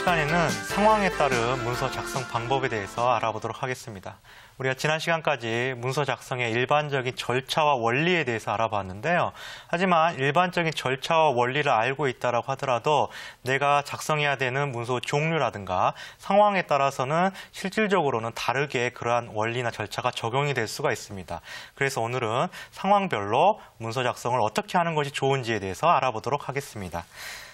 시간에는 상황에 따른 문서 작성 방법에 대해서 알아보도록 하겠습니다. 우리가 지난 시간까지 문서 작성의 일반적인 절차와 원리에 대해서 알아봤는데요. 하지만 일반적인 절차와 원리를 알고 있다고 하더라도 내가 작성해야 되는 문서 종류라든가 상황에 따라서는 실질적으로는 다르게 그러한 원리나 절차가 적용이 될 수가 있습니다. 그래서 오늘은 상황별로 문서 작성을 어떻게 하는 것이 좋은지에 대해서 알아보도록 하겠습니다.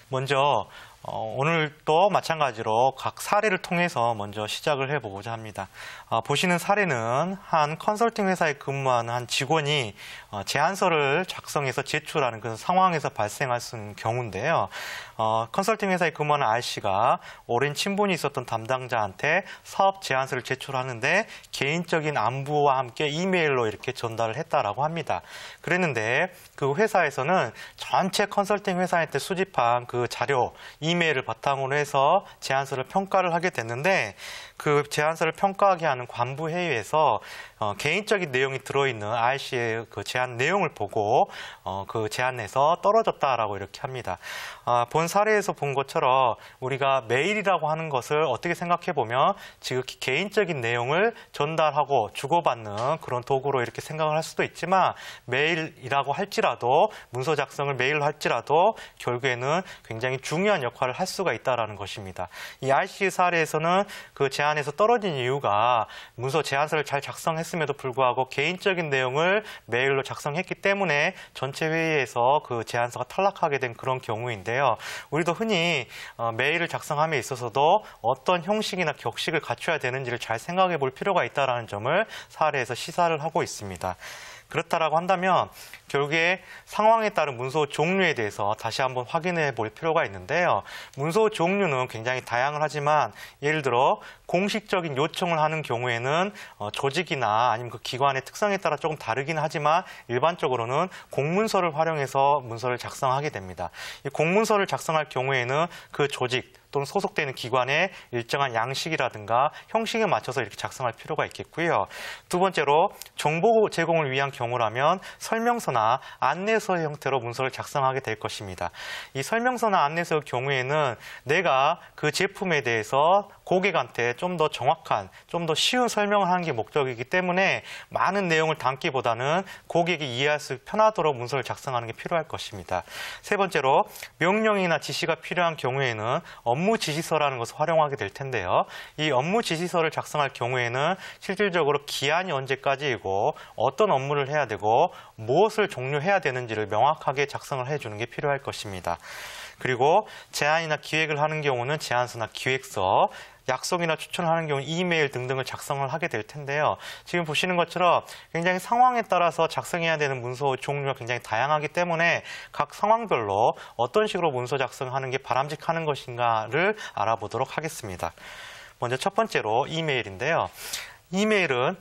먼저 오늘도 마찬가지로 각 사례를 통해서 먼저 시작을 해보고자 합니다. 보시는 사례는 한 컨설팅 회사에 근무하는 한 직원이 제안서를 작성해서 제출하는 그런 상황에서 발생할 수 있는 경우인데요. 컨설팅 회사에 근무하는 R씨가 오랜 친분이 있었던 담당자한테 사업 제안서를 제출하는데 개인적인 안부와 함께 이메일로 이렇게 전달을 했다라고 합니다. 그랬는데 그 회사에서는 전체 컨설팅 회사한테 수집한 그 자료, 이메일을 바탕으로 해서 제안서를 평가를 하게 됐는데 그 제안서를 평가하게 하는 관부 회의에서 개인적인 내용이 들어있는 R씨의 그 제안 내용을 보고 그 제안에서 떨어졌다라고 이렇게 합니다. 본 사례에서 본 것처럼 우리가 메일이라고 하는 것을 어떻게 생각해 보면 지극히 개인적인 내용을 전달하고 주고받는 그런 도구로 이렇게 생각을 할 수도 있지만 메일이라고 할지라도 문서 작성을 메일로 할지라도 결국에는 굉장히 중요한 역할을 할 수가 있다는 것입니다. 이 R씨 사례에서는 그 제안에서 떨어진 이유가 문서 제안서를 잘 작성했음에도 불구하고 개인적인 내용을 메일로 작성했기 때문에 전체 회의에서 그 제안서가 탈락하게 된 그런 경우인데요. 우리도 흔히 메일을 작성함에 있어서도 어떤 형식이나 격식을 갖춰야 되는지를 잘 생각해 볼 필요가 있다는 점을 사례에서 시사를 하고 있습니다. 그렇다라고 한다면 결국에 상황에 따른 문서 종류에 대해서 다시 한번 확인해 볼 필요가 있는데요. 문서 종류는 굉장히 다양하지만 예를 들어 공식적인 요청을 하는 경우에는 조직이나 아니면 그 기관의 특성에 따라 조금 다르긴 하지만 일반적으로는 공문서를 활용해서 문서를 작성하게 됩니다. 이 공문서를 작성할 경우에는 그 조직 또는 소속되는 기관의 일정한 양식이라든가 형식에 맞춰서 이렇게 작성할 필요가 있겠고요. 두 번째로 정보 제공을 위한 경우라면 설명서나 안내서 형태로 문서를 작성하게 될 것입니다. 이 설명서나 안내서의 경우에는 내가 그 제품에 대해서 고객한테 좀 더 정확한, 좀 더 쉬운 설명을 하는 게 목적이기 때문에 많은 내용을 담기보다는 고객이 이해할 수 편하도록 문서를 작성하는 게 필요할 것입니다. 세 번째로 명령이나 지시가 필요한 경우에는 업무 지시서라는 것을 활용하게 될 텐데요. 이 업무 지시서를 작성할 경우에는 실질적으로 기한이 언제까지이고 어떤 업무를 해야 되고 무엇을 종료해야 되는지를 명확하게 작성을 해주는 게 필요할 것입니다. 그리고 제안이나 기획을 하는 경우는 제안서나 기획서, 약속이나 추천을 하는 경우 이메일 등등을 작성을 하게 될 텐데요. 지금 보시는 것처럼 굉장히 상황에 따라서 작성해야 되는 문서 종류가 굉장히 다양하기 때문에 각 상황별로 어떤 식으로 문서 작성하는 게 바람직한 것인가를 알아보도록 하겠습니다. 먼저 첫 번째로 이메일인데요. 이메일은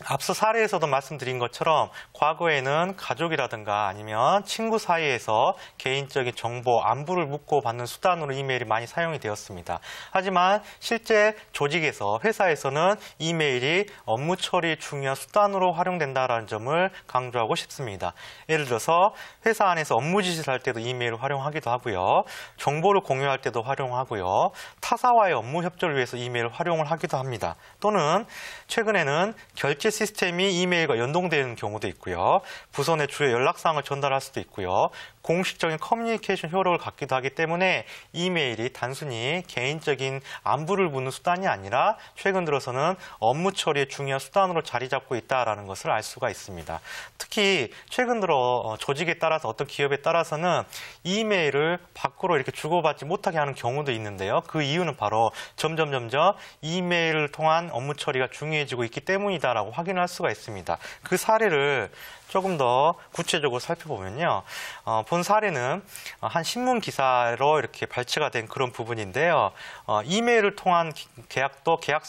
앞서 사례에서도 말씀드린 것처럼 과거에는 가족이라든가 아니면 친구 사이에서 개인적인 정보, 안부를 묻고 받는 수단으로 이메일이 많이 사용이 되었습니다. 하지만 실제 조직에서, 회사에서는 이메일이 업무 처리 중요한 수단으로 활용된다는 점을 강조하고 싶습니다. 예를 들어서 회사 안에서 업무 지시를 할 때도 이메일을 활용하기도 하고요. 정보를 공유할 때도 활용하고요. 타사와의 업무 협조를 위해서 이메일을 활용을 하기도 합니다. 또는 최근에는 결제 시스템이 이메일과 연동되는 경우도 있고요. 부서 내 주요 연락사항을 전달할 수도 있고요. 공식적인 커뮤니케이션 효력을 갖기도 하기 때문에 이메일이 단순히 개인적인 안부를 묻는 수단이 아니라 최근 들어서는 업무 처리의 중요한 수단으로 자리 잡고 있다는 것을 알 수가 있습니다. 특히 최근 들어 조직에 따라서 어떤 기업에 따라서는 이메일을 밖으로 이렇게 주고받지 못하게 하는 경우도 있는데요. 그 이유는 바로 점점 이메일을 통한 업무 처리가 중요해지고 있기 때문이다라고 확인할 수가 있습니다. 그 사례를 조금 더 구체적으로 살펴보면요. 본 사례는 한 신문 기사로 이렇게 발췌가 된 그런 부분인데요. 이메일을 통한 계약도 계약서